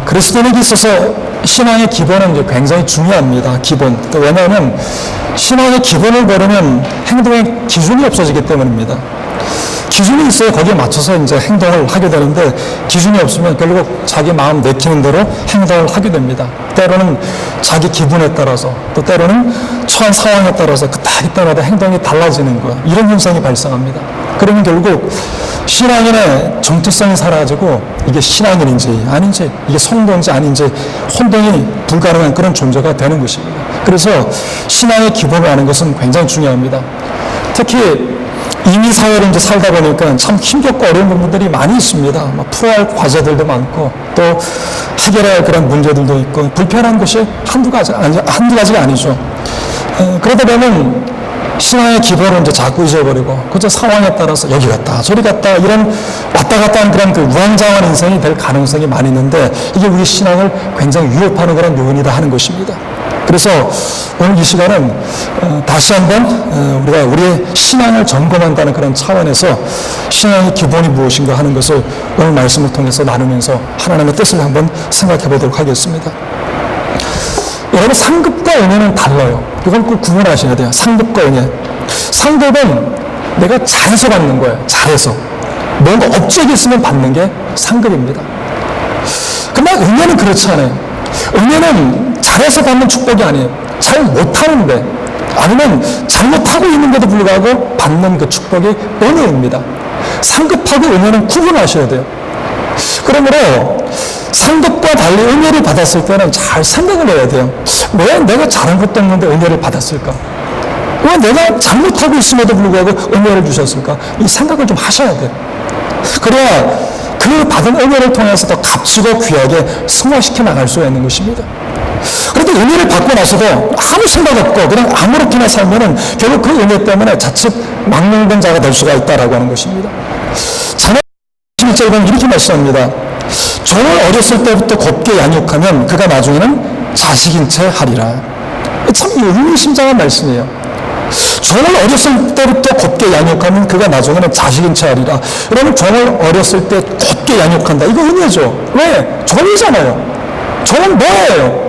그리스도인에게 있어서 신앙의 기본은 이제 굉장히 중요합니다. 기본. 왜냐하면 신앙의 기본을 모르면 행동의 기준이 없어지기 때문입니다. 기준이 있어야 거기에 맞춰서 이제 행동을 하게 되는데, 기준이 없으면 결국 자기 마음 내키는 대로 행동을 하게 됩니다. 때로는 자기 기분에 따라서, 또 때로는 처한 상황에 따라서 그때마다 행동이 달라지는 거, 이런 현상이 발생합니다. 그러면 결국 신앙인의 정체성이 사라지고 이게 신앙인인지 아닌지, 이게 성도인지 아닌지 혼동이 불가능한 그런 존재가 되는 것입니다. 그래서 신앙의 기본을 아는 것은 굉장히 중요합니다. 특히 이민 사회를 이제 살다 보니까 참 힘겹고 어려운 부분들이 많이 있습니다. 풀어야 할 과제들도 많고, 또 해결해야 할 그런 문제들도 있고, 불편한 것이 한두 가지가 아니죠. 그러다 보면 신앙의 기본을 이제 자꾸 잊어버리고, 그저 상황에 따라서 여기 갔다 저리 갔다 이런 왔다 갔다 하는 그런 그 우왕좌왕한 인생이 될 가능성이 많이 있는데, 이게 우리 신앙을 굉장히 위협하는 그런 요인이다 하는 것입니다. 그래서 오늘 이 시간은 다시 한번 우리가 우리의 신앙을 점검한다는 그런 차원에서 신앙의 기본이 무엇인가 하는 것을 오늘 말씀을 통해서 나누면서 하나님의 뜻을 한번 생각해 보도록 하겠습니다. 여러분, 상급과 은혜는 달라요. 이건 꼭 구분하셔야 돼요. 상급과 은혜. 상급은 내가 잘해서 받는 거예요. 잘해서. 뭔가 업적이 있으면 받는 게 상급입니다. 그러나 은혜는 그렇지 않아요. 은혜는 잘해서 받는 축복이 아니에요. 잘 못하는데, 아니면 잘못하고 있는데도 불구하고 받는 그 축복이 은혜입니다. 상급하고 은혜는 구분하셔야 돼요. 그러므로 상급과 달리 은혜를 받았을 때는 잘 생각을 해야 돼요. 왜 내가 잘한 것도 없는데 은혜를 받았을까? 왜 내가 잘못하고 있음에도 불구하고 은혜를 주셨을까? 이 생각을 좀 하셔야 돼요. 그래야 그 받은 은혜를 통해서 더 값지고 귀하게 승화시켜 나갈 수가 있는 것입니다. 그런데 은혜를 받고 나서도 아무 생각 없고 그냥 아무렇게나 살면은 결국 그 은혜 때문에 자칫 망령된 자가 될 수가 있다라고 하는 것입니다. 자네 11절에 보면 이렇게 말씀합니다. 종을 어렸을 때부터 곱게 양육하면 그가 나중에는 자식인 채 하리라. 참 의미심장한 말씀이에요. 종을 어렸을 때부터 곱게 양육하면 그가 나중에는 자식인 채 하리라. 그러면 종을 어렸을 때 곱게 양육한다. 이거 은혜죠. 왜? 종이잖아요. 종은 뭐예요?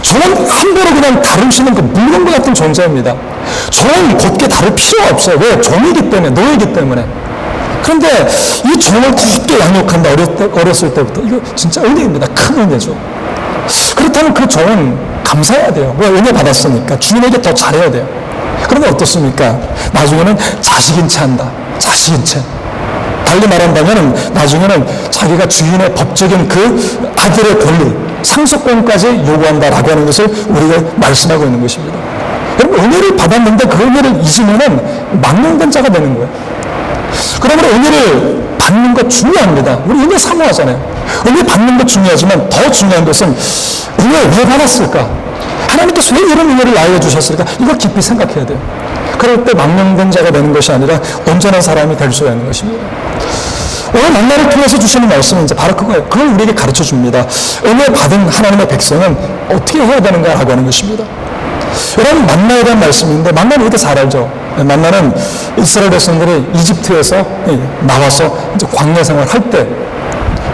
종은 함부로 그냥 다룰 수 있는 그 물건과 같은 존재입니다. 종은 곱게 다룰 필요가 없어요. 왜? 종이기 때문에, 노예이기 때문에. 그런데 이 종을 곱게 양육한다. 어렸을 때부터. 이거 진짜 은혜입니다. 큰 은혜죠. 그렇다면 그 종은 감사해야 돼요. 왜? 은혜 받았으니까. 주인에게 더 잘해야 돼요. 그런데 어떻습니까? 나중에는 자식인 채 한다. 자식인 채. 달리 말한다면 나중에는 자기가 주인의 법적인 그 아들의 권리, 상속권까지 요구한다라고 하는 것을 우리가 말씀하고 있는 것입니다. 여러분, 은혜를 받았는데 그 은혜를 잊으면은 망령된 자가 되는 거예요. 그러므로 은혜를 받는 것 중요합니다. 우리 은혜 사모하잖아요. 은혜 받는 것 중요하지만 더 중요한 것은 은혜 왜 받았을까? 하나님께서 왜 이런 은혜를 나에게 주셨을까? 이걸 깊이 생각해야 돼요. 그럴 때 망령된 자가 되는 것이 아니라 온전한 사람이 될 수가 있는 것입니다. 오늘 만나를 통해서 주시는 말씀은 이제 바로 그거예요. 그걸 우리에게 가르쳐 줍니다. 은혜 받은 하나님의 백성은 어떻게 해야 되는가라고 하는 것입니다. 여러분, 만나에 대한 말씀인데, 만나는 이렇게 잘 알죠. 만나는 이스라엘 백성들이 이집트에서 나와서 이제 광야 생활 할 때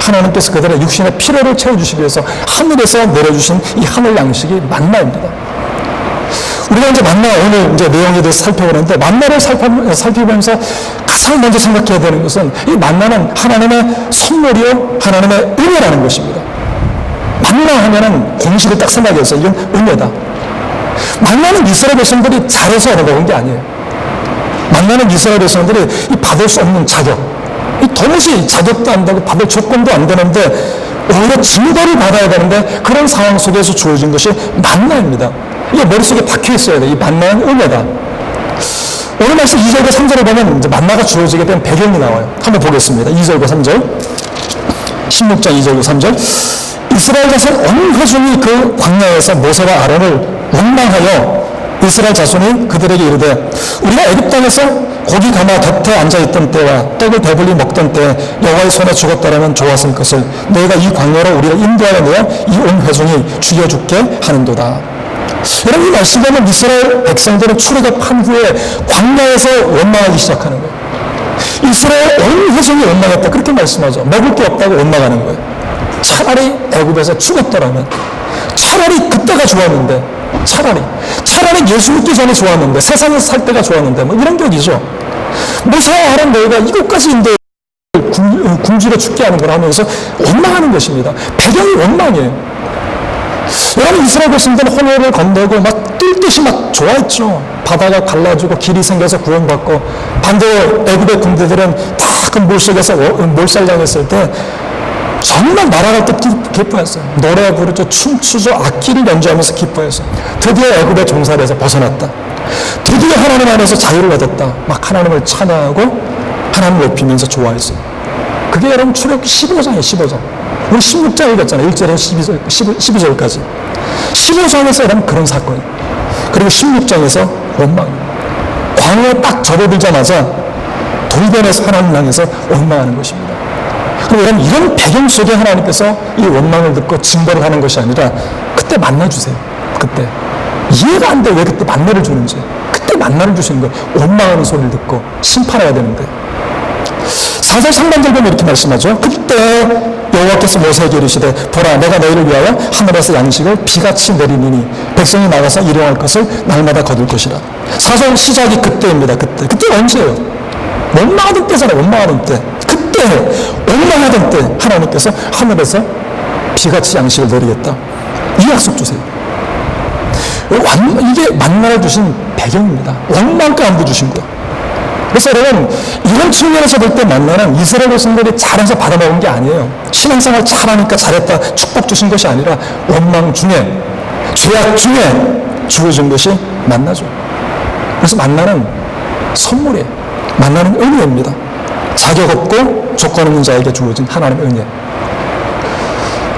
하나님께서 그들의 육신의 필요를 채워주시기 위해서 하늘에서 내려주신 이 하늘 양식이 만나입니다. 우리가 이제 만나 오늘 이제 내용에 대해서 살펴보는데, 만나를 살펴보면서 가장 먼저 생각해야 되는 것은 이 만나는 하나님의 선물이요, 하나님의 은혜라는 것입니다. 만나 하면은 공식을 딱 생각해서 이건 은혜다. 만나는 이스라엘 백성들이 잘해서 얻어먹은 게 아니에요. 만나는 이스라엘 백성들이 이 받을 수 없는 자격, 이 도무지 자격도 안 되고 받을 조건도 안 되는데 오히려 증거를 받아야 되는데 그런 상황 속에서 주어진 것이 만나입니다. 이게 머릿속에 박혀 있어야 돼. 이 만나는 은혜다. 오늘 말씀 2절과 3절에 보면 이제 만나가 주어지게 된 배경이 나와요. 한번 보겠습니다. 2절과 3절. 16장 2절과 3절. 이스라엘 자손 온 회중이 그 광야에서 모세와 아론을 원망하여 이스라엘 자손이 그들에게 이르되 우리가 애굽 땅에서 고기 가마 곁에 앉아있던 때와 떡을 배불리 먹던 때에 여호와의 손에 죽었다라면 좋았을 것을 너희가 이 광야로 우리를 인도하여 내어 이 온 회중이 죽여 죽게 하는도다. 여러분, 이 말씀 보면 이스라엘 백성들은 출애굽한 후에 광야에서 원망하기 시작하는 거예요. 이스라엘 온 회중이 원망했다, 그렇게 말씀하죠. 먹을 게 없다고 원망하는 거예요. 차라리 애굽에서 죽었더라면 차라리 그때가 좋았는데, 차라리 예수 믿기 전에 좋았는데, 세상에서 살 때가 좋았는데, 뭐 이런 격이죠. 모세와는 너희가 이곳까지인데 굶주려 죽게 하는구나 하면서 원망하는 것입니다. 배경이 원망이에요. 여러분, 이스라엘 백성들은 홍해를 건너고 막 뛸 듯이 막 좋아했죠. 바다가 갈라지고 길이 생겨서 구원받고, 반대로 애굽의 군대들은 다 그 물속에서 몰살당했을 때 정말 날아갈 때 기뻐했어요. 노래 부르죠, 춤추죠, 악기를 연주하면서 기뻐했어요. 드디어 애굽의 종살이에서 벗어났다. 드디어 하나님 안에서 자유를 얻었다. 막 하나님을 찬양하고 하나님을 높이면서 좋아했어요. 그게 여러분 출애굽기 15장이에요. 15장. 우리 16장 읽었잖아요. 1절에서 12절까지. 15장에서 여러분 그런 사건이에요. 그리고 16장에서 원망. 광야에 딱 접어들자마자 돌변해서 하나님 향해서 원망하는 것입니다. 그리고 여러분, 이런 배경 속에 하나님께서 이 원망을 듣고 징벌을 하는 것이 아니라 그때 만나주세요. 그때. 이해가 안 돼. 왜 그때 만나를 주는지. 그때 만나를 주시는 거예요. 원망하는 소리를 듣고 심판해야 되는데. 4절 상반절 보면 이렇게 말씀하죠. 그때 여호와께서 모세에게 이르시되 보라, 내가 너희를 위하여 하늘에서 양식을 비같이 내리니니 백성이 나가서 일용할 것을 날마다 거둘 것이라. 4절 시작이 그때입니다. 그때 언제예요? 원망하던 때잖아요. 원망하던 때. 그때 원망하던 때 하나님께서 하늘에서 비같이 양식을 내리겠다. 이 약속 주세요. 이게 만나를 주신 배경입니다. 원망과 안부 주신 거. 그래서 여러분, 이런 측면에서 볼 때 만나는 이스라엘 백성들이 잘해서 받아먹은 게 아니에요. 신앙생활 잘하니까 잘했다 축복 주신 것이 아니라 원망 중에, 죄악 중에 주어진 것이 만나죠. 그래서 만나는 선물이에요. 만나는 은혜입니다. 자격 없고 조건 없는 자에게 주어진 하나님의 은혜.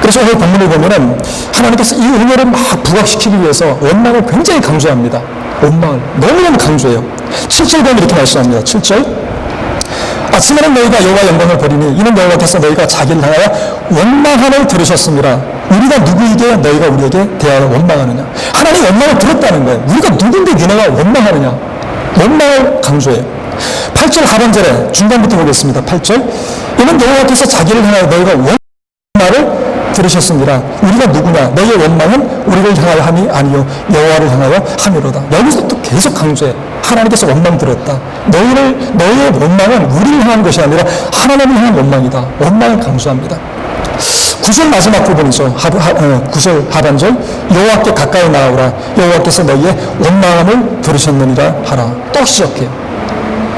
그래서 오늘 본문을 보면은 하나님께서 이 은혜를 막 부각시키기 위해서 원망을 굉장히 강조합니다. 원망을 너무너무 강조해요. 7절 보면 이렇게 말씀합니다. 7절. 아침에는 너희가 여호와 영광을 버리니 이는 여호와께서 너희가 자기를 향하여 원망함을 들으셨습니다. 우리가 누구에게 너희가 우리에게 대하여 원망하느냐. 하나님 원망을 들었다는 거예요. 우리가 누군데 니네가 원망하느냐. 원망을 강조해요. 8절 하반절에 중간부터 보겠습니다. 8절. 이는 여호와께서 자기를 향하여 너희가 원망을 들으셨습니다. 우리가 누구냐? 너희의 원망은 우리를 향하여 함이 아니요 여호와를 향하여 함이로다. 여기서 또 계속 강조해. 하나님께서 원망 들었다. 너희의 원망은 우리를 향한 것이 아니라 하나님을 향한 원망이다. 원망을 강조합니다. 9절 마지막 부분이죠. 9절 하반절. 여호와께 가까이 나아오라. 여호와께서 너희의 원망함을 들으셨느니라 하라. 또 시작해요.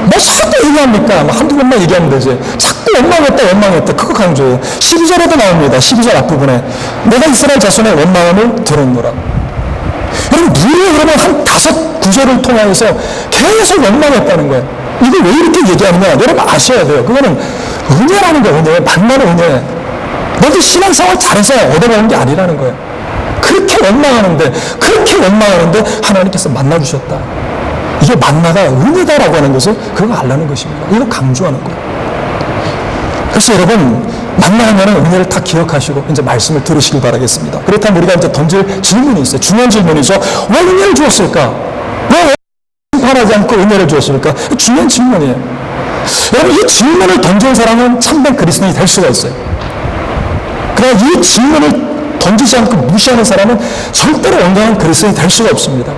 뭐 자꾸 얘기합니까? 한두 번만 얘기하면 되지. 자꾸 원망했다. 그거 강조해요. 12절에도 나옵니다. 12절 앞부분에. 내가 이스라엘 자손의 원망함을 들었노라. 여러분, 무려 그러면 한 5구절을 통하여서 계속 원망했다는 거예요. 이게 왜 이렇게 얘기하느냐? 여러분 아셔야 돼요. 그거는 은혜라는 거예요. 은혜. 만나는 은혜. 너도 신앙생활 잘해서 얻어먹은 게 아니라는 거예요. 그렇게 원망하는데 하나님께서 만나주셨다. 이게 만나가 은혜다라고 하는 것을 그거 알라는 것입니다. 이거 강조하는 거예요. 그래서 여러분, 만나하면 은혜를 다 기억하시고 이제 말씀을 들으시길 바라겠습니다. 그렇다면 우리가 이제 던질 질문이 있어요. 중요한 질문이죠. 왜 은혜를 주었을까? 왜 심판하지 않고 은혜를 주었을까? 중요한 질문이에요. 여러분, 이 질문을 던진 사람은 참된 그리스도인이 될 수가 있어요. 그러나 이 질문을 던지지 않고 무시하는 사람은 절대로 온전한 그리스도인이 될 수가 없습니다.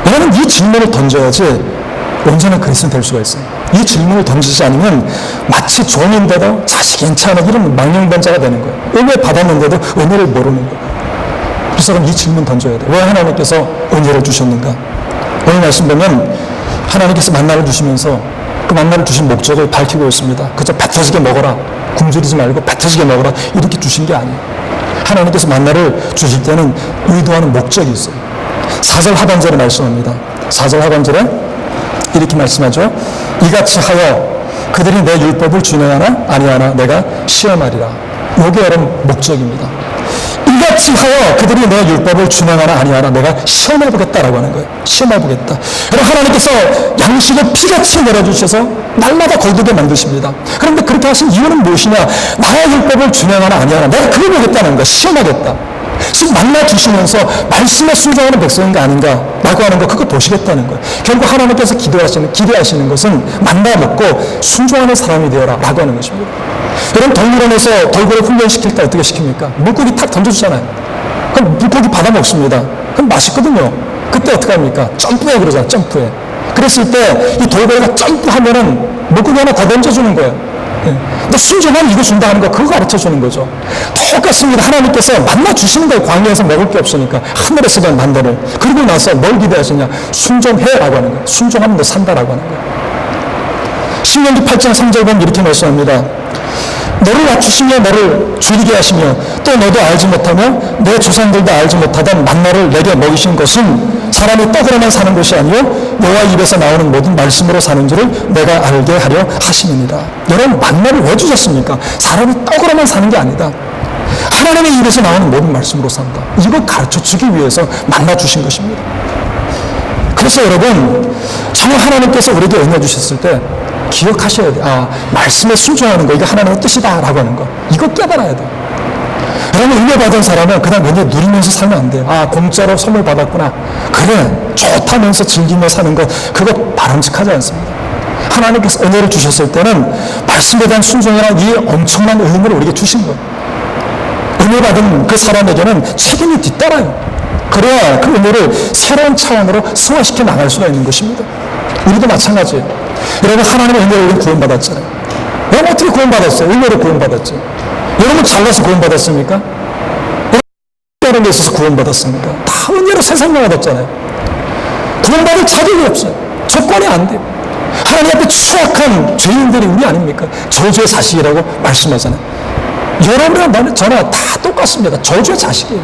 여러분, 이 질문을 던져야지 온전한 그리스도인이 될 수가 있어요. 이 질문을 던지지 않으면 마치 종인데도 자식이 괜찮아 이런 망령된 자가 되는 거예요. 은혜 받았는데도 은혜를 모르는 거예요. 그래서 이 질문 던져야 돼요. 왜 하나님께서 은혜를 주셨는가? 오늘 말씀 보면 하나님께서 만나를 주시면서 그 만나를 주신 목적을 밝히고 있습니다. 그저 배 터지게 먹어라. 굶주리지 말고 배 터지게 먹어라. 이렇게 주신 게 아니에요. 하나님께서 만나를 주실 때는 의도하는 목적이 있어요. 4절 하반절에 말씀합니다. 4절 하반절에 이렇게 말씀하죠. 이같이 하여 그들이 내 율법을 준행하나 아니하나 내가 시험하리라. 이게 여러분 목적입니다. 이같이 하여 그들이 내 율법을 준행하나 아니하나 내가 시험해보겠다라고 하는 거예요. 시험해보겠다. 여러분, 하나님께서 양식을 피같이 내려주셔서 날마다 거두게 만드십니다. 그런데 그렇게 하신 이유는 무엇이냐? 나의 율법을 준행하나 아니하나 내가 그걸 보겠다는 거야. 시험하겠다. 지금 만나 주시면서 말씀에 순종하는 백성인가 아닌가 라고 하는 거 그거 보시겠다는 거예요. 결국 하나님께서 기대하시는 것은 만나 먹고 순종하는 사람이 되어라 라고 하는 것입니다. 여러분, 동물원에서 돌고래 훈련시킬 때 어떻게 시킵니까? 물고기 탁 던져주잖아요. 그럼 물고기 받아 먹습니다. 그럼 맛있거든요. 그때 어떻게 합니까? 점프해 그러잖아요. 점프해. 그랬을 때 이 돌고래가 점프하면은 물고기 하나 더 던져주는 거예요. 너 순종하면 이거 준다 하는 거, 그거 가르쳐 주는 거죠. 똑같습니다. 하나님께서 만나 주시는 거예요. 광야에서 먹을 게 없으니까. 하늘에서 그냥 만나를. 그리고 나서 뭘 기대하시냐? 순종해라고 하는 거예요. 순종하면 너 산다라고 하는 거예요. 신명기 8장 3절 보면 이렇게 말씀합니다. 너를 낮추시며 너를 줄이게 하시며 또 너도 알지 못하며 내 조상들도 알지 못하던 만나를 내게 먹이신 것은 사람이 떡으로만 사는 것이 아니요 여호와 입에서 나오는 모든 말씀으로 사는 줄을 내가 알게 하려 하시느니라. 여러분, 만나를 왜 주셨습니까? 사람이 떡으로만 사는 게 아니다. 하나님의 입에서 나오는 모든 말씀으로 산다. 이거 가르쳐주기 위해서 만나 주신 것입니다. 그래서 여러분, 정말 하나님께서 우리에게 은혜 주셨을 때 기억하셔야 돼. 아, 말씀에 순종하는 거, 이거 하나님의 뜻이다 라고 하는 거, 이거 깨달아야 돼. 여러분, 은혜 받은 사람은 그냥 은혜 누리면서 살면 안 돼요. 아, 공짜로 선물 받았구나, 그래 좋다면서 즐기며 사는 것, 그거 바람직하지 않습니다. 하나님께서 은혜를 주셨을 때는 말씀에 대한 순종이란 이 엄청난 은혜를 우리에게 주신 거예요. 은혜 받은 그 사람에게는 책임이 뒤따라요. 그래야 그 은혜를 새로운 차원으로 승화시켜 나갈 수가 있는 것입니다. 우리도 마찬가지예요. 여러분, 하나님의 은혜로 우리는 구원받았잖아요. 여러분, 어떻게 구원받았어요? 은혜로 구원받았죠. 여러분, 잘나서 구원받았습니까? 여러분, 데 있어서 구원받았습니까? 다 은혜로 세상을 얻었잖아요. 구원받을 자격이 없어요. 조건이 안 돼요. 하나님 앞에 추악한 죄인들이 우리 아닙니까? 저주의 자식이라고 말씀하잖아요. 여러분이나 나는, 저나 다 똑같습니다. 저주의 자식이에요.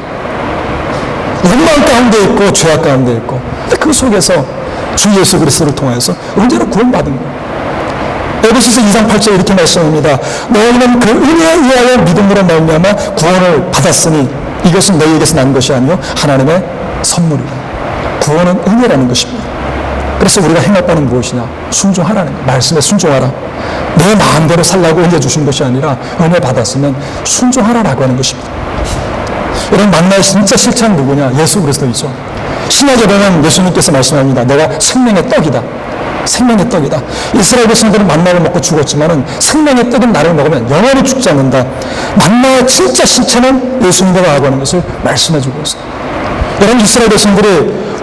원망 가운데 있고 죄악 가운데 있고, 근데 그 속에서 주 예수 그리스도를 통해서 은혜로 구원받은 거예요. 에베소서 2장 8절에 이렇게 말씀합니다. 너희는 그 은혜에 의하여 믿음으로 말미암아 구원을 받았으니 이것은 너희에게서 난 것이 아니요 하나님의 선물이다. 구원은 은혜라는 것입니다. 그래서 우리가 행할 바는 무엇이냐? 순종하라는 거예요. 말씀에 순종하라. 내 마음대로 살라고 은혜 주신 것이 아니라 은혜 받았으면 순종하라라고 하는 것입니다. 여러분, 만나의 진짜 실체는 누구냐? 예수 그리스도이죠. 신약에 보면 예수님께서 말씀합니다. 내가 생명의 떡이다. 생명의 떡이다. 이스라엘 백성들은 만나를 먹고 죽었지만은 생명의 떡인 나를 먹으면 영원히 죽지 않는다. 만나의 진짜 실체는 예수님이라고 하는 것을 말씀해주고 있어요. 여러분, 이스라엘 백성들이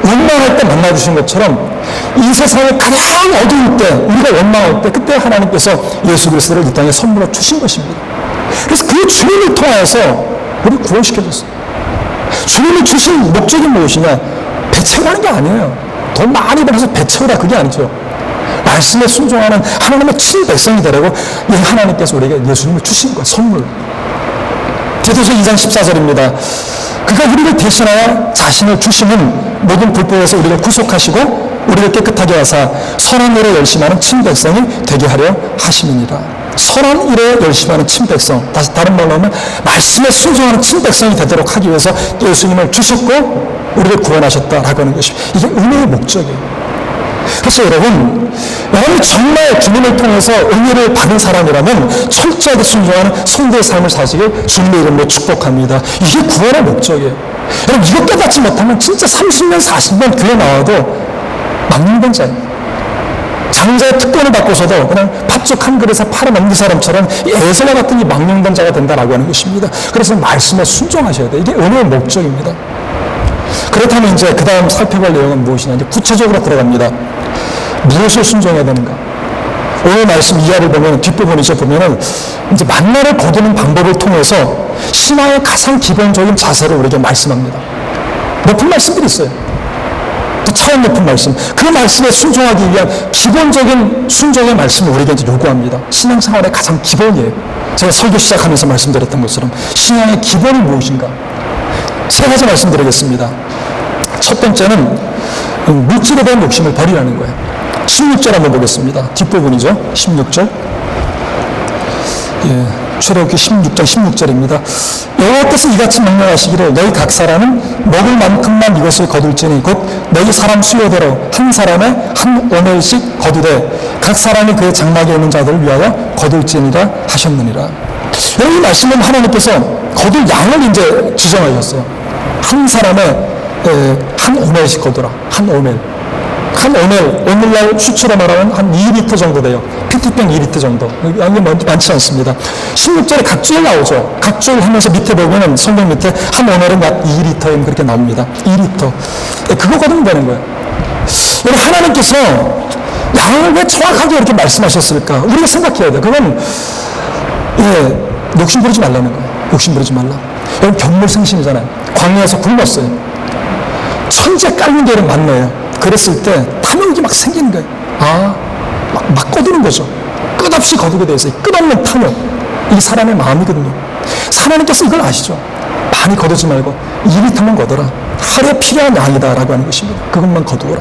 원망할 때 만나주신 것처럼 이 세상에 가장 어두울 때, 우리가 원망할 때, 그때 하나님께서 예수 그리스도를 이 땅에 선물로 주신 것입니다. 그래서 그 주님을 통해서 우리 구원시켜줬어요. 주님이 주신 목적이 무엇이냐? 배 채우라는 게 아니에요. 돈 많이 벌어서 배 채우라, 그게 아니죠. 말씀에 순종하는 하나님의 친백성이 되라고 하나님께서 우리에게 예수님을 주신 거예요. 선물. 디도서 2장 14절입니다. 그가 우리를 대신하여 자신을 주시는 모든 불법에서 우리를 구속하시고 우리를 깨끗하게 하사 선한 일에 열심하는 친백성이 되게 하려 하시느니라. 선한 일에 열심하는 친백성, 다시 다른 말로 하면 말씀에 순종하는 친백성이 되도록 하기 위해서 예수님을 주셨고 우리를 구원하셨다라고 하는 것이, 이게 은혜의 목적이에요. 그래서 여러분이 정말 주님을 통해서 은혜를 받은 사람이라면 철저하게 순종하는 성도의 삶을 사시길 주님의 이름으로 축복합니다. 이게 구원의 목적이에요. 여러분, 이거 깨닫지 못하면 진짜 30년 40년 교회 나와도 망명된 자예요. 장자의 특권을 받고서도 그냥 팥죽 한 그릇에 팔아넘긴 사람처럼 에서와 같은 이 망명된 자가 된다라고 하는 것입니다. 그래서 말씀에 순종하셔야 돼요. 이게 은혜의 목적입니다. 그렇다면 이제 그 다음 살펴볼 내용은 무엇이냐? 이제 구체적으로 들어갑니다. 무엇을 순종해야 되는가? 오늘 말씀 이하를 보면, 뒷부분이죠. 보면은 이제 만나를 거두는 방법을 통해서 신앙의 가장 기본적인 자세를 우리에게 말씀합니다. 높은 말씀들이 있어요. 또 차원 높은 말씀. 그 말씀에 순종하기 위한 기본적인 순종의 말씀을 우리에게 이제 요구합니다. 신앙생활의 가장 기본이에요. 제가 설교 시작하면서 말씀드렸던 것처럼 신앙의 기본이 무엇인가? 세 가지 말씀드리겠습니다. 첫 번째는 물질에 대한 욕심을 버리라는 거예요. 16절 한번 보겠습니다. 뒷부분이죠. 16절. 출애굽기 16장 16절입니다. 여호와께서 이같이 명령하시기를 너희 각 사람은 먹을 만큼만 이것을 거둘지니 곧 너희 사람 수요대로 한 사람에 한 오멜씩 거두되 각 사람이 그의 장막에 있는 자들을 위하여 거둘지니라 하셨느니라. 여기 말씀은 하나님께서 거둘 양을 이제 지정하셨어요. 한 사람에 한 오멜씩 거두라. 한 오멜. 한 오멜, 오늘날 수치로 말하면 한 2리터 정도 돼요. 페트병 2리터 정도. 이게 많지 않습니다. 16절에 각주일 나오죠. 각주일 하면서 밑에 보면은 성경 밑에 한 오늘은 약 2리터임 그렇게 나옵니다. 2리터. 그거 거두면 되는 거예요. 여러분, 하나님께서 양을 왜 정확하게 이렇게 말씀하셨을까? 우리가 생각해야 돼요. 그건, 욕심 부리지 말라는 거예요. 욕심 부리지 말라. 여러분, 견물생심이잖아요. 광야에서 굶었어요. 천재 깔는 대로 만나요. 그랬을 때 탐욕이 막 생기는 거예요. 막 거두는 거죠. 끝없이 거두게 되어 있어요. 끝없는 탐욕. 이게 사람의 마음이거든요. 하나님께서 이걸 아시죠? 많이 거두지 말고 2리터만 거둬라. 하루에 필요한 양이다라고 하는 것입니다. 그것만 거두어라.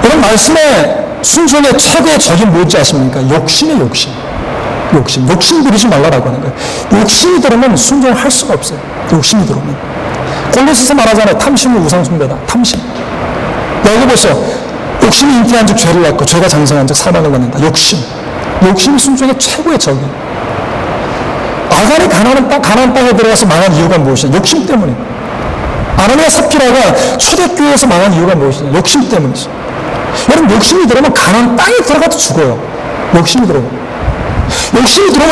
이런 말씀의 순종의 최고의 적이 뭔지 아십니까? 욕심의 욕심. 욕심 부리지 말라라고 하는 거예요. 욕심이 들으면 순종을 할 수가 없어요. 욕심이 들어오면. 골로새서 말하잖아요. 탐심은 우상숭배다. 탐심. 여기 보세요. 욕심이 잉태한 즉 죄를 낳고 죄가 장성한 즉 사망을 낳는다. 욕심이 순종의 최고의 적이에요. 아간이 가나안 땅에 들어가서 망한 이유가 무엇이냐? 욕심 때문에. 아나니아 삽비라가 초대교회에서 망한 이유가 무엇이냐? 욕심 때문이죠. 여러분, 욕심이 들어오면 가나안 땅에 들어가도 죽어요. 욕심이 들어오면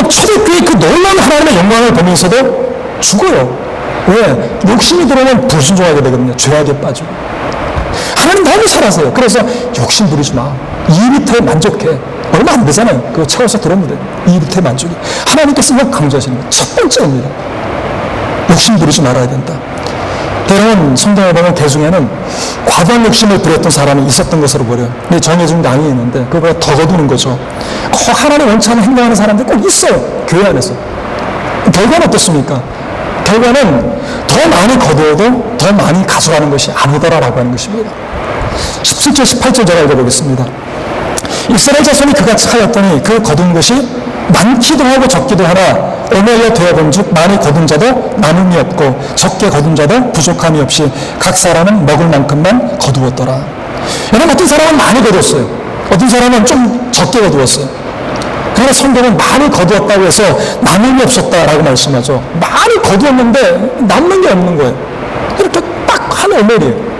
초대교회의 그 놀라운 하나님의 영광을 보면서도 죽어요. 왜? 욕심이 들어오면 불순종하게 되거든요. 죄악에 빠지고. 하나님 너무 사랑하세요. 그래서 욕심 부리지 마. 2리터에 만족해. 얼마 안 되잖아요. 그거 채워서 들어오면 돼요. 2리터에 만족이. 하나님께서 이거 강조하시는 거예요. 첫 번째입니다. 욕심 부리지 말아야 된다. 때로는 성경에 보면 대중에는 과도한 욕심을 부렸던 사람이 있었던 것으로 보여요. 근데 정해진 양이 있는데 그거보다 더 거두는 거죠. 하나님 원치 않는 행동하는 사람들이 꼭 있어요. 교회 안에서. 결과는 어떻습니까? 결과는 더 많이 거두어도 더 많이 가져가는 것이 아니더라라고 하는 것입니다. 17절, 18절 제가 읽어보겠습니다. 이스라엘 자손이 그같이 하였더니 그 거둔 것이 많기도 하고 적기도 하나 오늘에 되어본즉 많이 거둔 자도 남음이 없고 적게 거둔 자도 부족함이 없이 각 사람은 먹을 만큼만 거두었더라. 여러분, 어떤 사람은 많이 거두었어요. 어떤 사람은 좀 적게 거두었어요. 그러나 성경은 많이 거두었다고 해서 남음이 없었다라고 말씀하죠. 많이 거두었는데 남는 게 없는 거예요. 이렇게 딱 한 오멜이에요.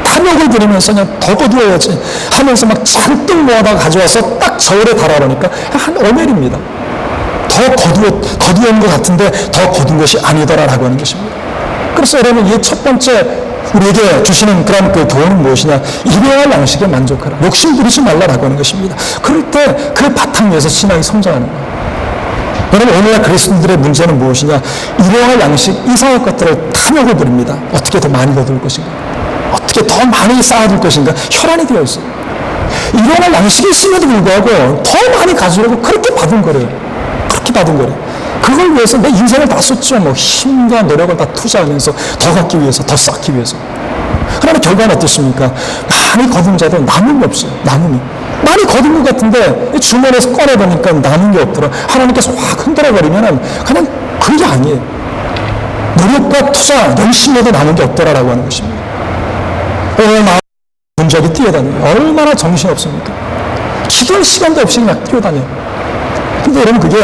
탐욕을 부리면서 그냥 더 거두어야지 하면서 막 잔뜩 모아다가 가져와서 딱 저울에 달아놓으니까 한 오멜입니다. 더 거두은 것 같은데 더 거둔 것이 아니더라라고 하는 것입니다. 그래서 여러분, 이 첫 번째 우리에게 주시는 그런 그 교훈은 무엇이냐? 일용할 양식에 만족하라. 욕심 부리지 말라라고 하는 것입니다. 그럴 때 그 바탕 위에서 신앙이 성장하는 거예요. 여러분, 오늘날 그리스도인들의 문제는 무엇이냐? 일용할 양식, 이상한 것들을 탐욕을 부립니다. 어떻게 더 많이 거둘 것인가? 어떻게 더 많이 쌓아둘 것인가? 혈안이 되어 있어요. 일용할 양식이 있음에도 불구하고 더 많이 가지려고 그렇게 받은 거래요. 그걸 위해서 내 인생을 다 썼죠. 뭐 힘과 노력을 다 투자하면서 더 갖기 위해서, 더 쌓기 위해서. 그러나 결과는 어떻습니까? 많이 거둔 자도 남음이 없어요. 남음이. 많이 거둔 것 같은데 주머니에서 꺼내보니까 남은 게 없더라. 하나님께서 확 흔들어버리면 그냥 그게 아니에요. 노력과 투자, 열심히도 남은 게 없더라라고 하는 것입니다. 얼마나 분적이 뛰어다녀요. 얼마나 정신없습니까? 기도할 시간도 없이 그냥 뛰어다녀요. 근데 여러분, 그게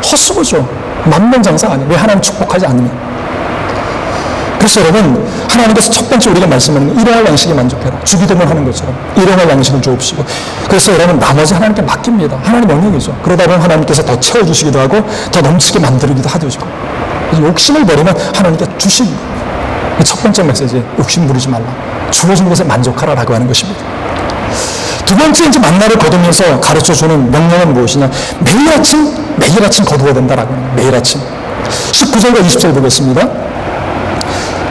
헛수고죠. 만면장사 아니에요. 왜? 하나님 축복하지 않으면. 그래서 여러분, 하나님께서 첫 번째 우리가 말씀하는 건 일용할 양식에 만족해라. 주기도문 하는 것처럼 일용할 양식을 주옵시고. 그래서 여러분, 나머지 하나님께 맡깁니다. 하나님 영역이죠. 그러다 보면 하나님께서 더 채워주시기도 하고 더 넘치게 만들기도 하시고. 욕심을 버리면 하나님께 주시기. 첫 번째 메시지, 욕심 부리지 말라. 주어진 것에 만족하라라고 하는 것입니다. 두 번째, 이제 만나를 거두면서 가르쳐주는 명령은 무엇이냐? 매일 아침 거두어야 된다라고 합니다. 매일 아침. 19절과 20절 보겠습니다.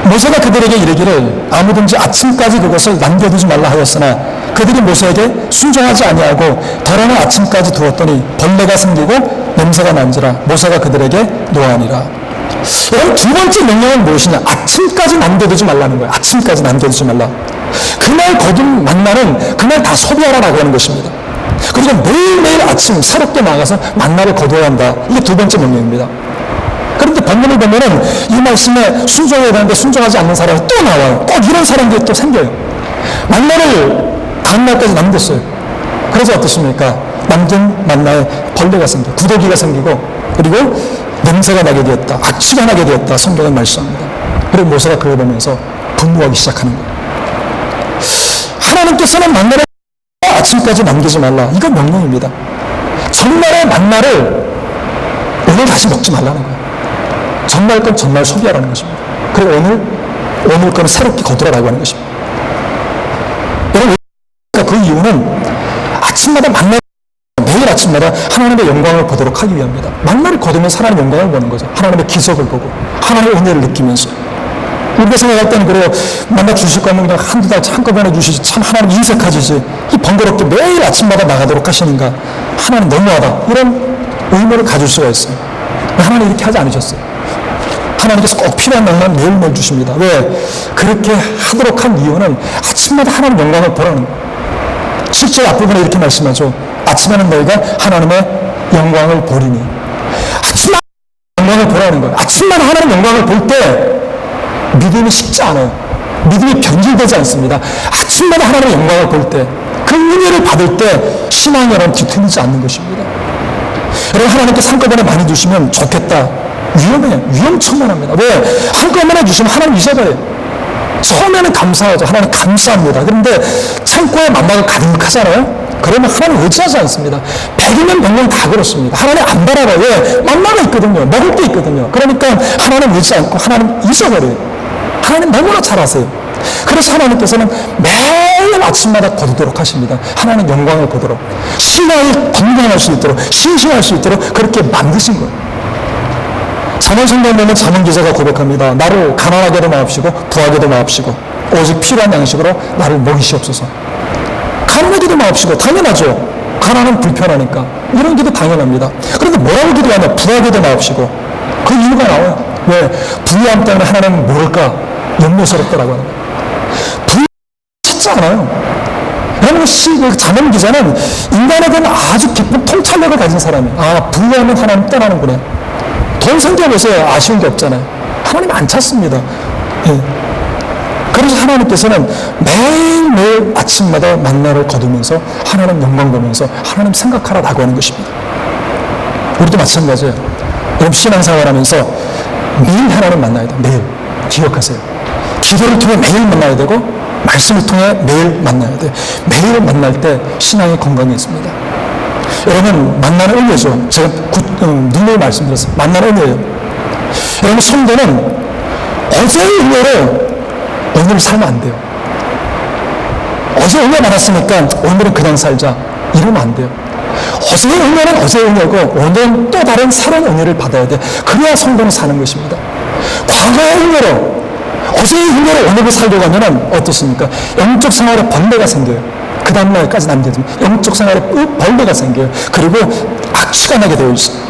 모세가 그들에게 이르기를 아무든지 아침까지 그것을 남겨두지 말라 하였으나 그들이 모세에게 순종하지 아니하고 덜어는 아침까지 두었더니 벌레가 생기고 냄새가 난지라 모세가 그들에게 노하니라. 여러분, 두 번째 명령은 무엇이냐? 아침까지 남겨두지 말라는 거예요. 아침까지 남겨두지 말라. 그날 거둔 만나는 그날 다 소비하라라고 하는 것입니다. 그리고 매일매일 아침 새롭게 나가서 만나를 거두어야 한다. 이게 두 번째 명령입니다. 그런데 본문을 보면은 이 말씀에 순종해야 되는데 순종하지 않는 사람이 또 나와요. 꼭 이런 사람들이 또 생겨요. 만나를 다음날까지 남겼어요. 그래서 어떻습니까? 남긴 만나에 벌레가 생겨, 구더기가 생기고, 그리고 냄새가 나게 되었다, 악취가 나게 되었다, 성경은 말씀합니다. 그리고 모세가 그걸 보면서 분노하기 시작하는 거예요. 하나님께서는 만나를 아침까지 남기지 말라. 이건 명령입니다. 전날의 만나를 오늘 다시 먹지 말라는 거예요. 전날 건 전날 소비하라는 것입니다. 그리고 오늘 건 새롭게 거두라라고 하는 것입니다. 여러분, 그 이유는 아침마다 매일 아침마다 하나님의 영광을 보도록 하기 위함입니다. 만나를 거두면서 하나님의 영광을 보는 거죠. 하나님의 기적을 보고 하나님의 은혜를 느끼면서. 우리가 생각할 때는 그래요. 만나 주실 거면 그냥 한두 달 한꺼번에 주시지. 참 하나님 인색하시지. 이 번거롭게 매일 아침마다 나가도록 하시는가. 하나님 너무하다. 이런 의문을 가질 수가 있어요. 하나님 이렇게 하지 않으셨어요. 하나님께서 꼭 필요한 영광을 매일매일 주십니다. 왜? 그렇게 하도록 한 이유는 아침마다 하나님 영광을 보라는 거예요. 7절 앞부분에 이렇게 말씀하죠. 아침에는 너희가 하나님의 영광을 보리니. 아침마다 영광을 보라는 거예요. 아침마다 하나님 영광을 볼 때 믿음이 식지 않아요. 믿음이 변질되지 않습니다. 아침마다 하나님의 영광을 볼 때, 그 은혜를 받을 때 신앙이 여러분 뒤틀리지 않는 것입니다. 여러분, 하나님께서 한꺼번에 많이 주시면 좋겠다. 위험해요. 위험천만합니다. 왜? 한꺼번에 주시면 하나님 잊어버려요. 처음에는 감사하죠. 하나님 감사합니다. 그런데 창고에 만나가 가득하잖아요. 그러면 하나님 의지하지 않습니다. 100이면 100명 다 그렇습니다. 하나님 안 바라봐요. 왜? 만나가 있거든요. 먹을 게 있거든요. 그러니까 하나님 의지 않고 하나님 잊어버려요. 하나님 너무나 잘 아세요. 그래서 하나님께서는 매일 아침마다 거두도록 하십니다. 하나님 영광을 보도록, 신앙이 건강할 수 있도록, 신실할 수 있도록 그렇게 만드신 거예요. 잠언 성경에는 잠언 기자가 고백합니다. 나를 가난하게도 마옵시고 부하게도 마옵시고 오직 필요한 양식으로 나를 먹이시옵소서. 가난하게도 마옵시고, 당연하죠. 가난은 불편하니까 이런 기도 당연합니다. 그런데 뭐라고 기도하냐? 부하게도 마옵시고. 그 이유가 나와요. 왜? 부유함 때문에 하나님은 모를까 염려스럽다라고 하는 거예요. 부유 찾지 않아요. 왜냐하면 그 잠언 기자는 인간에 대한 아주 깊은 통찰력을 가진 사람이에요. 아, 부유하면 하나님 떠나는구나. 돈 생겨보세요. 아쉬운 게 없잖아요. 하나님 안 찾습니다. 예. 그래서 하나님께서는 매일매일 아침마다 만나를 거두면서 하나님 영광 보면서 하나님 생각하라라고 하는 것입니다. 우리도 마찬가지예요. 여러분, 신앙생활하면서 매일 하나님 만나야 돼요. 매일. 기억하세요. 기도를 통해 매일 만나야 되고 말씀을 통해 매일 만나야 돼요. 매일 만날 때 신앙이 건강해집니다. 여러분, 만나는 은혜죠. 제가 눈으로 말씀드렸어요. 만나는 은혜예요. 여러분, 성도는 어제의 은혜로 오늘 살면 안 돼요. 어제 은혜 받았으니까 오늘은 그냥 살자. 이러면 안 돼요. 어제의 은혜는 어제의 은혜고 오늘은 또 다른 새로운 은혜를 받아야 돼. 그래야 성도는 사는 것입니다. 과거의 은혜로, 어제의 은혜로 오늘을 살려고 하면 어떻습니까? 영적 생활에 번뇌가 생겨요. 그 다음날까지 남겨두면 영적 생활에 벌레가 생겨요. 그리고 악취가 나게 되어 있어요.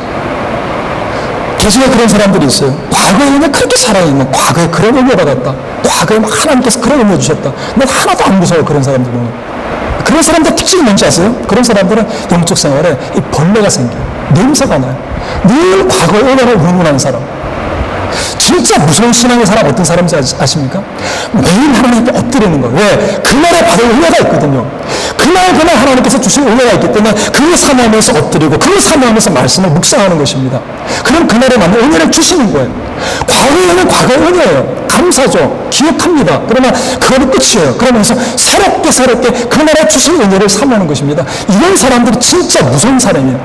계속에 그런 사람들이 있어요. 과거에 그냥 그렇게 살아있는, 과거에 그런 은혜 받았다. 과거에 막 하나님께서 그런 은혜 주셨다. 난 하나도 안 무서워, 그런 사람들 보면. 그런 사람들 특징이 뭔지 아세요? 그런 사람들은 영적 생활에 이 벌레가 생겨요. 냄새가 나요. 늘 과거의 은혜를 의문하는 사람. 진짜 무서운 신앙의 사람 어떤 사람인지 아십니까? 매일 하나님께 엎드리는 거예요. 왜? 그날에 받을 은혜가 있거든요. 그날 하나님께서 주신 은혜가 있기 때문에 그걸 사모하면서 엎드리고 그걸 사모하면서 말씀을 묵상하는 것입니다. 그럼 그날에 맞는 은혜를 주시는 거예요. 과거에는 과거의 은혜예요. 감사죠. 기억합니다. 그러나 그거는 끝이에요. 그러면서 새롭게 그날에 주신 은혜를 사모하는 것입니다. 이런 사람들이 진짜 무서운 사람이에요.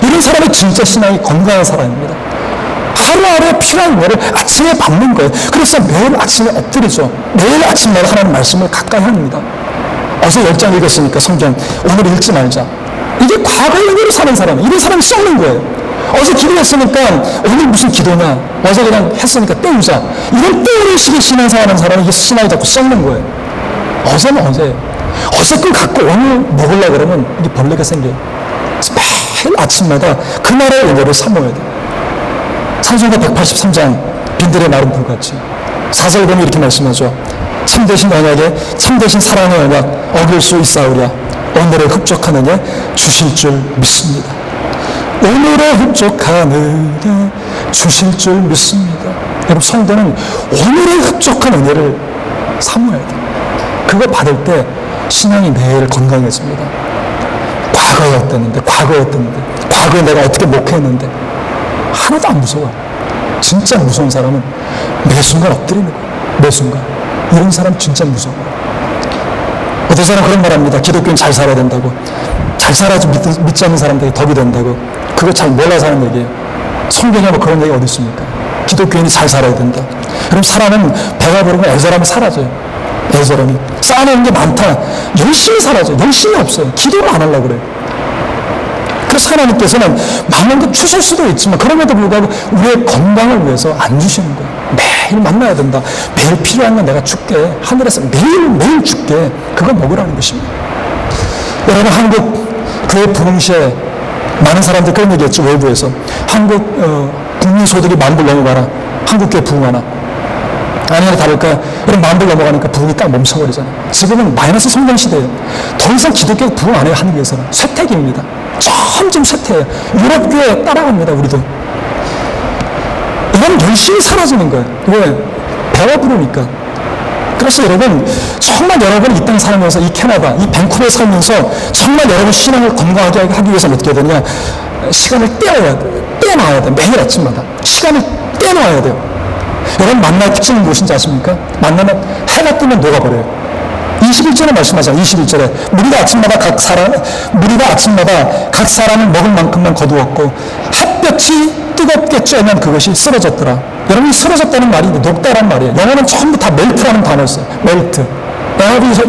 이런 사람이 진짜 신앙이 건강한 사람입니다. 하루하루에 필요한 은혜를 아침에 받는 거예요. 그래서 매일 아침에 엎드리죠. 매일 아침마다 하나님 말씀을 가까이 합니다. 어제 10장 읽었으니까 성경 오늘 읽지 말자. 이게 과거의 은혜로 사는 사람이에요. 이런 사람이 썩는 거예요. 어제 기도했으니까 오늘 무슨 기도냐. 어제 그냥 했으니까 때우자. 이런 때우는 식의 신앙생활하는 사람은 이게 신앙이 자꾸 썩는 거예요. 어제는 어제. 어제 걸 갖고 오늘 먹으려고 그러면 이게 벌레가 생겨요. 매일 아침마다 그날의 은혜를 사모해야 돼요. 찬송가 183장 빈들의 마른 불같이 4절 보면 이렇게 말씀하죠. 참되신 언약에 참되신 사랑의 언약 어길 수 있사오랴. 오늘의 흡족한 은혜 주실 줄 믿습니다. 오늘의 흡족한 은혜 주실 줄 믿습니다. 여러분, 성도는 오늘의 흡족한 은혜를 사모해야 돼요. 그거 받을 때 신앙이 매일 건강해집니다. 과거에 어땠는데 과거에 내가 어떻게 목회했는데 하나도 안 무서워요. 진짜 무서운 사람은 매 순간 엎드리는 거예요. 매 순간. 이런 사람 진짜 무서워요. 어떤 사람은 그런 말 합니다. 기독교는 잘 살아야 된다고. 잘 살아야지 믿지 않는 사람들이 덕이 된다고. 그거 잘 몰라서 하는 얘기예요. 성경에 뭐 그런 얘기 어디 있습니까? 기독교인이 잘 살아야 된다. 그럼 사람은 배가 부르면 애절함이 사라져요. 애절함이. 쌓아놓은 게 많다. 열심히 살아져. 열심히 없어요. 기도를 안 하려고 그래요. 그래서 하나님께서는 많은 거 주실 수도 있지만 그럼에도 불구하고 우리의 건강을 위해서 안 주시는 거예요. 매일 만나야 된다. 매일 필요한 건 내가 줄게. 하늘에서 매일 줄게. 그거 먹으라는 것입니다. 여러분, 한국 교회 부흥시에 많은 사람들이 그런 얘기했죠. 외부에서. 한국 국민소득이 10,000불 넘어가라. 한국교회 부흥하나. 아니나 다를까, 이런 10,000불 넘어가니까 부흥이 딱 멈춰버리잖아요. 지금은 마이너스 성장 시대예요. 더 이상 기독교 부흥 안 해요. 한국에서는. 쇠퇴기입니다. 점점 쇠퇴해요. 유럽교회 따라갑니다. 우리도. 이건 열심히 사라지는 거예요. 왜? 배가 부르니까. 그래서 여러분, 정말 여러분이 이 땅 살면서 이 캐나다, 이 밴쿠버에 살면서 정말 여러분 신앙을 건강하게 하기 위해서는 어떻게 해야 되냐? 시간을 떼놔야 돼. 매일 아침마다. 시간을 떼놔야 돼요. 여러분, 만나의 특징은 무엇인지 아십니까? 만나면 해가 뜨면 녹아버려요. 21절에 말씀하잖아요. 21절에 무리가 아침마다 각 사람을 먹을 만큼만 거두었고 햇볕이 뜨겁게 쬐면 그것이 쓰러졌더라. 여러분이 쓰러졌다는 말이 녹다란 말이에요. 영어는 전부 다 멜트라는 단어였어요. 멜트.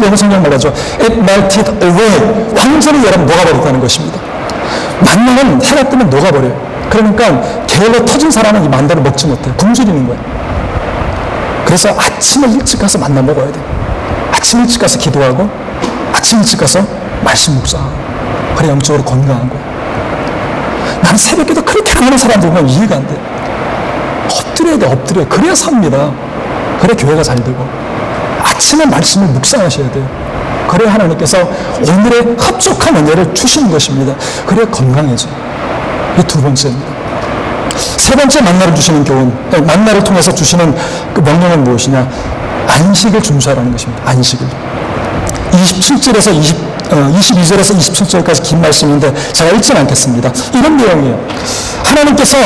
영어 성경 말하죠. It melted away. 완전히 여러분 녹아버렸다는 것입니다. 만나는 해가 뜨면 녹아버려요. 그러니까 게을러 터진 사람은 이 만나를 먹지 못해요. 굶주리는 거예요. 그래서 아침을 일찍 가서 만나 먹어야 돼요. 아침 일찍 가서 기도하고 아침 일찍 가서 말씀 묵상하고 그래 영적으로 건강하고. 나는 새벽에도 그렇게 안 하는 사람들 보면 이해가 안 돼. 엎드려야 돼. 엎드려. 그래야 삽니다. 그래 교회가 잘 되고. 아침에 말씀을 묵상하셔야 돼요. 그래야 하나님께서 오늘의 합족한 은혜를 주시는 것입니다. 그래야 건강해져요. 이 두 번째입니다. 세 번째 만나를 주시는 교훈, 만나를 통해서 주시는 그 명령은 무엇이냐? 안식을 준수하라는 것입니다. 안식을. 27절에서 22절에서 27절까지 긴 말씀인데 제가 읽지는 않겠습니다. 이런 내용이에요. 하나님께서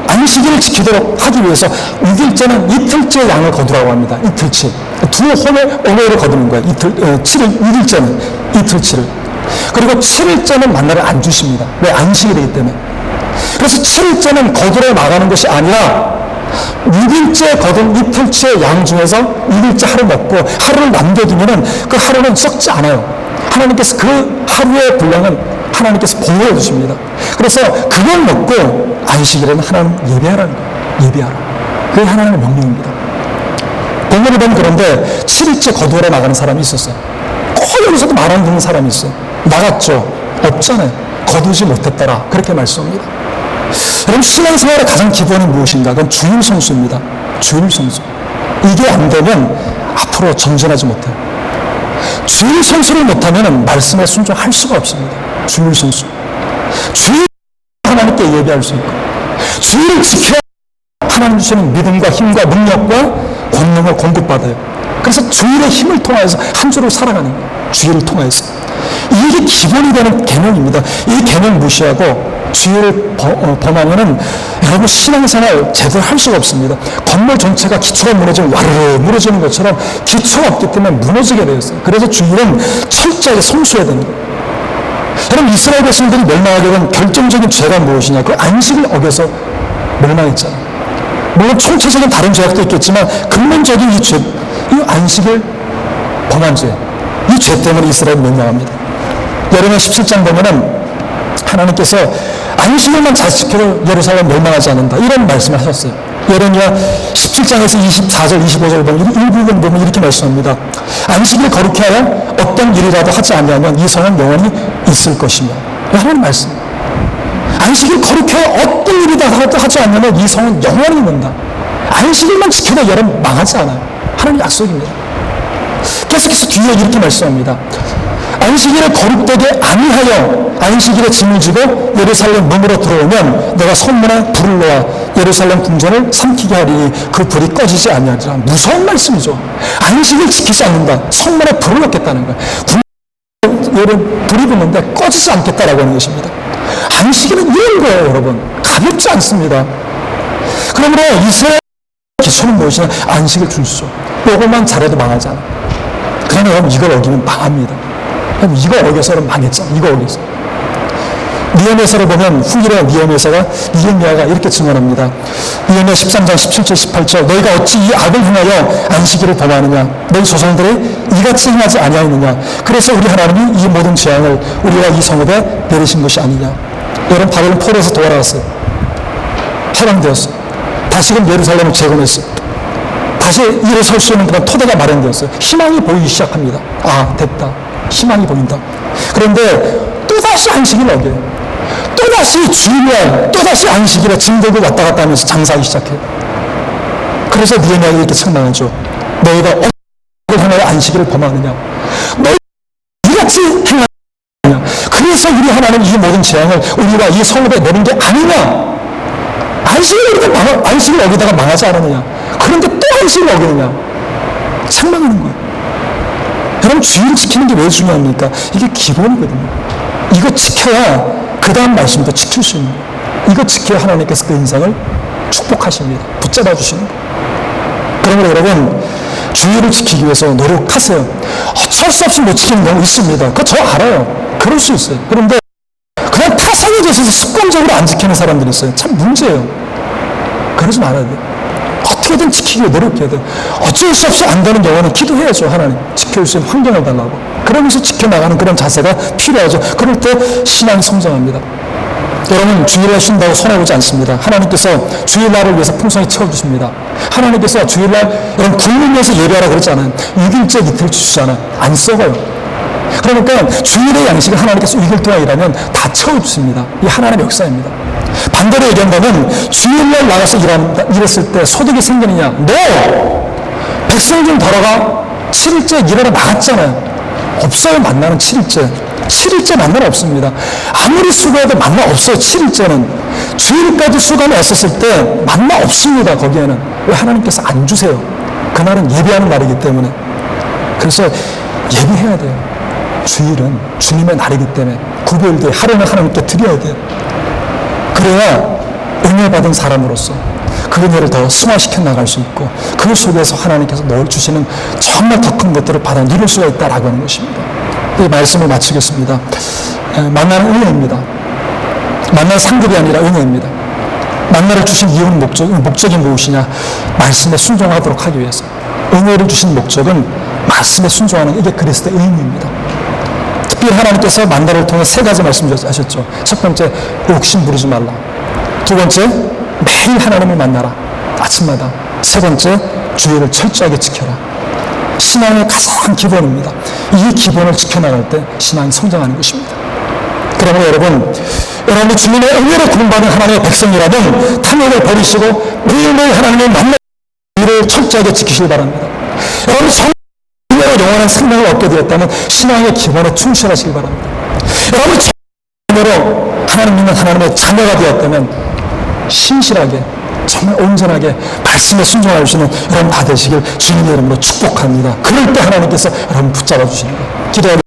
안식일을 지키도록 하기 위해서 6일째는 이틀째 양을 거두라고 합니다. 이틀치. 두 호매를 거두는 거예요. 6일째는 이틀치를. 그리고 7일째는 만나를 안 주십니다. 왜? 안식일이기 때문에. 그래서 7일째는 거두러 나가는 것이 아니라 6일째 거둔 이틀째 양 중에서 6일째 하루 먹고 하루를 남겨두면 그 하루는 썩지 않아요. 하나님께서 그 하루의 분량은 하나님께서 보호해 주십니다. 그래서 그걸 먹고 안식일에는 하나님 예배하라는 거예요. 예배하라. 그게 하나님의 명령입니다. 본문을 보면 그런데 7일째 거두러 나가는 사람이 있었어요. 꼭 여기서도 말 안 듣는 사람이 있어요. 나갔죠. 없잖아요. 거두지 못했더라. 그렇게 말씀합니다. 여러분, 신앙생활의 가장 기본은 무엇인가? 그건 주일 성수입니다. 주일 성수. 이게 안 되면 앞으로 전진하지 못해요. 주일 성수를 못하면 말씀에 순종할 수가 없습니다. 주일 성수. 주일 하나님께 예배할 수 있고, 주일을 지켜야 하나님 주시는 믿음과 힘과 능력과 권능을 공급받아요. 그래서 주일의 힘을 통해서 한 주를 살아가는 거예요. 주일을 통해서. 이게 기본이 되는 개념입니다. 이 개념 무시하고 주일을 범하면은 여러분 신앙생활 제대로 할 수가 없습니다. 건물 전체가 기초가 무너지면 와르르 무너지는 것처럼 기초가 없기 때문에 무너지게 되어 있어요. 그래서 주일은 철저하게 성수해야 되는 거예요. 여러분, 이스라엘 백성들이 멸망하게 된 결정적인 죄가 무엇이냐? 그 안식을 어겨서 멸망했잖아요. 물론 총체적인 다른 죄악도 있겠지만 근본적인 이 죄, 이 안식을 범한 죄, 이 죄 때문에 이스라엘이 멸망합니다. 예레미야 17장 보면은 하나님께서 안식일만 잘 지켜도 예루살렘 멸망하지 않는다. 이런 말씀을 하셨어요. 예레미야 17장에서 24절, 25절 보면 일부분 보면 이렇게 말씀합니다. 안식일 거룩히 하여 어떤 일이라도 하지 아니하면 이 성은 영원히 있을 것이며. 하나님 말씀. 안식일 거룩히 하여 어떤 일이라도 하지 않으면 이 성은 영원히 있는다. 안식일만 지켜도 여러분 망하지 않아요. 하나님 약속입니다. 계속해서 뒤에 이렇게 말씀합니다. 안식일을 거룩되게 아니하여 안식일에 짐을 지고 예루살렘 문으로 들어오면 내가 성문에 불을 놓아 예루살렘 궁전을 삼키게 하리니 그 불이 꺼지지 아니하리라. 무서운 말씀이죠. 안식일 지키지 않는다. 성문에 불을 놓겠다는 거예요. 불이 붙는데 꺼지지 않겠다라고 하는 것입니다. 안식일은 이런 거예요, 여러분. 가볍지 않습니다. 그러므로 이스라엘 기초는 무엇이냐? 안식일 준수죠. 요것만 잘해도 망하지 않아요. 그냥 그러나 여러분 이걸 어기면 망합니다. 여러분 이거 어겨서는 망했잖아. 이거 어겨서. 니에미야서를 보면 후기로 니에미야서가 니에미야가 이렇게 증언합니다. 니에미야 13장 17절 18절 너희가 어찌 이 악을 행하여 안식일을 범하느냐 너희 조상들이 이같이 행하지 아니하느냐 그래서 우리 하나님이 이 모든 재앙을 우리와 이 성읍에 내리신 것이 아니냐. 여러분 바벨론 포로에서 돌아왔어요. 해방되었어요. 다시금 예루살렘을 재건했어요. 다시 일어설 수 있는 그런 토대가 마련되었어요. 희망이 보이기 시작합니다. 아 됐다. 희망이 보인다. 그런데 또다시 안식일 어겨요. 또다시 주일날 또다시 안식일에 짐들고 왔다 갔다 하면서 장사하기 시작해요. 그래서 니에미야가 이렇게 책망하죠. 너희가 어떻게 행하여 안식일을 범하느냐 너희 이같이 행하느냐 그래서 우리 하나님 이 모든 재앙을 우리가 이 성읍에 내린 게 아니냐. 안식을 어기다가 망하지 않았느냐. 그런데 또 안식을 어기느냐. 책망하는 거예요. 여러분 주일 지키는 게 왜 중요합니까? 이게 기본이거든요. 이거 지켜야 그 다음 말씀도 지킬 수 있는 거예요. 이거 지켜야 하나님께서 그 인생을 축복하십니다. 붙잡아 주시는 거예요. 그러므로 여러분 주일을 지키기 위해서 노력하세요. 어쩔 수 없이 못 지키는 경우 있습니다. 그거 저 알아요. 그럴 수 있어요. 그런데 그냥 타성에 대해서 습관적으로 안 지키는 사람들이 있어요. 참 문제예요. 그러지 말아야 돼요. 어떻게든 지키기 위해 노력해야 돼요. 어쩔 수 없이 안 되는 경우는 기도해야죠. 하나님 지킬 수 있는 환경을 달라고. 그러면서 지켜나가는 그런 자세가 필요하죠. 그럴 때 신앙이 성장합니다. 여러분 주일날 쉰다고 손해보지 않습니다. 하나님께서 주일날을 위해서 풍성히 채워주십니다. 하나님께서 주일날 여러분 굶으면서 예배하라 그러지 않아요. 6일째 이틀 주시잖아요. 안 썩어요. 그러니까 주일의 양식을 하나님께서 6일 동안 일하면 다 채워주십니다. 이 하나님의 역사입니다. 반대로 얘기한다면 주일날 나가서 일했을 때 소득이 생기느냐? 너 백성 중 들어가 7일째 일하러 나갔잖아요. 없어요. 만나는 7일째. 7일째 만나는 없습니다. 아무리 수고해도 만나 없어요. 7일째는. 주일까지 수고를 했었을 때 만나 없습니다. 거기에는. 왜 하나님께서 안 주세요? 그날은 예배하는 날이기 때문에. 그래서 예배해야 돼요. 주일은 주님의 날이기 때문에 구별되어 하루는 하나님께 드려야 돼요. 그래야 은혜 받은 사람으로서 그 은혜를 더 승화시켜 나갈 수 있고 그 속에서 하나님께서 넣어주시는 정말 더 큰 것들을 받아 누릴 수가 있다라고 하는 것입니다. 이 말씀을 마치겠습니다. 만나는 은혜입니다. 만나는 상급이 아니라 은혜입니다. 만나를 주신 이유는 목적이 무엇이냐? 말씀에 순종하도록 하기 위해서. 은혜를 주신 목적은 말씀에 순종하는 이게 그리스도의 의미입니다. 특별히 하나님께서 만나를 통해 세 가지 말씀하셨죠. 첫 번째, 욕심 부리지 말라. 두 번째, 매일 하나님을 만나라. 아침마다. 세 번째, 주일을 철저하게 지켜라. 신앙의 가장 기본입니다. 이 기본을 지켜나갈 때 신앙이 성장하는 것입니다. 그러므로 여러분이 주님의 은혜를 구원받은 하나님의 백성이라면 탐욕을 버리시고 매일매일 하나님을 만나 주일을 철저하게 지키시기 바랍니다. 여러분이 정말로 영원한 생명을 얻게 되었다면 신앙의 기본에 충실하시기 바랍니다. 여러분이 정말로 하나님 믿는 하나님의 자녀가 되었다면 신실하게 정말 온전하게 말씀에 순종할 수 있는 여러분 다 되시길 주님의 이름으로 축복합니다. 그럴 때 하나님께서 여러분 붙잡아 주십니다. 기도하겠습니다.